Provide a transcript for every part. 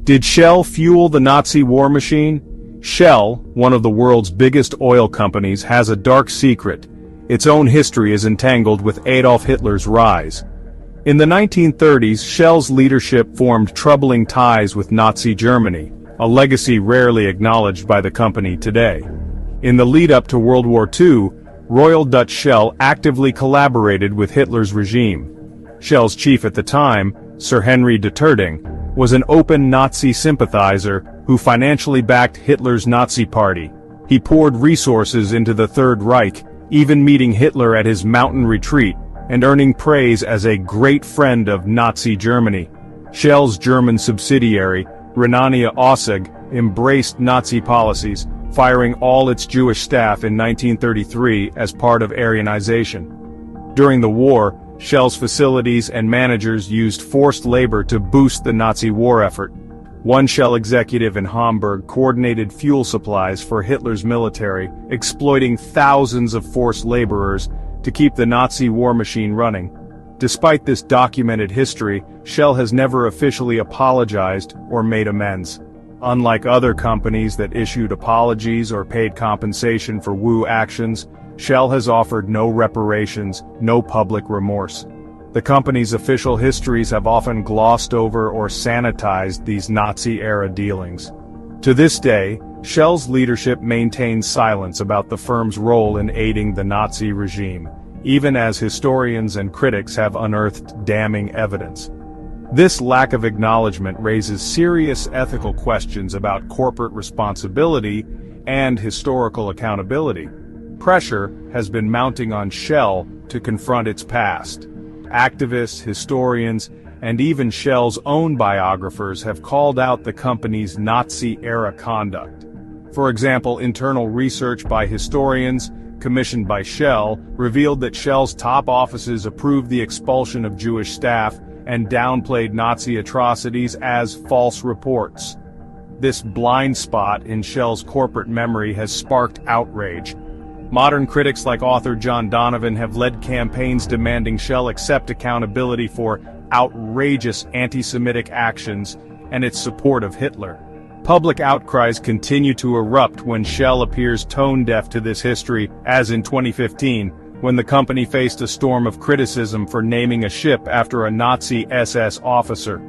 Did Shell fuel the Nazi war machine? Shell, one of the world's biggest oil companies, has a dark secret. Its own history is entangled with Adolf Hitler's rise. In the 1930s, Shell's leadership formed troubling ties with Nazi Germany, a legacy rarely acknowledged by the company today. In the lead-up to World War II, Royal Dutch Shell actively collaborated with Hitler's regime. Shell's chief at the time, Sir Henry de Terding, was an open Nazi sympathizer who financially backed Hitler's Nazi party. He poured resources into the Third Reich, even meeting Hitler at his mountain retreat, and earning praise as a great friend of Nazi Germany. Shell's German subsidiary, Rhenania Aussig, embraced Nazi policies, firing all its Jewish staff in 1933 as part of Aryanization. During the war, Shell's facilities and managers used forced labor to boost the Nazi war effort. One Shell executive in Hamburg coordinated fuel supplies for Hitler's military, exploiting thousands of forced laborers to keep the Nazi war machine running. Despite this documented history, Shell has never officially apologized or made amends. Unlike other companies that issued apologies or paid compensation for WU actions, Shell has offered no reparations, no public remorse. The company's official histories have often glossed over or sanitized these Nazi-era dealings. To this day, Shell's leadership maintains silence about the firm's role in aiding the Nazi regime, even as historians and critics have unearthed damning evidence. This lack of acknowledgement raises serious ethical questions about corporate responsibility and historical accountability. Pressure has been mounting on Shell to confront its past. Activists, historians, and even Shell's own biographers have called out the company's Nazi-era conduct. For example, internal research by historians, commissioned by Shell, revealed that Shell's top offices approved the expulsion of Jewish staff and downplayed Nazi atrocities as false reports. This blind spot in Shell's corporate memory has sparked outrage. Modern critics like author John Donovan have led campaigns demanding Shell accept accountability for outrageous anti-Semitic actions and its support of Hitler. Public outcries continue to erupt when Shell appears tone-deaf to this history, as in 2015, when the company faced a storm of criticism for naming a ship after a Nazi SS officer.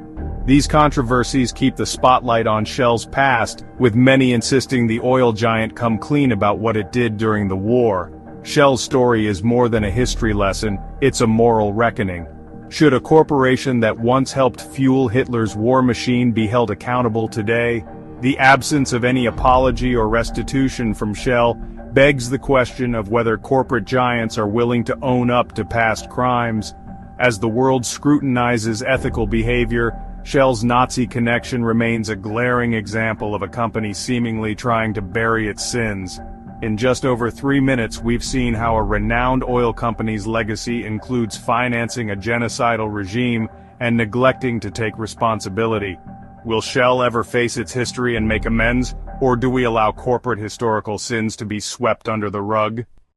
These controversies keep the spotlight on Shell's past, with many insisting the oil giant come clean about what it did during the war. Shell's story is more than a history lesson, it's a moral reckoning. Should a corporation that once helped fuel Hitler's war machine be held accountable today? The absence of any apology or restitution from Shell begs the question of whether corporate giants are willing to own up to past crimes. As the world scrutinizes ethical behavior, Shell's Nazi connection remains a glaring example of a company seemingly trying to bury its sins. In just over 3 minutes, we've seen how a renowned oil company's legacy includes financing a genocidal regime and neglecting to take responsibility. Will Shell ever face its history and make amends, or do we allow corporate historical sins to be swept under the rug?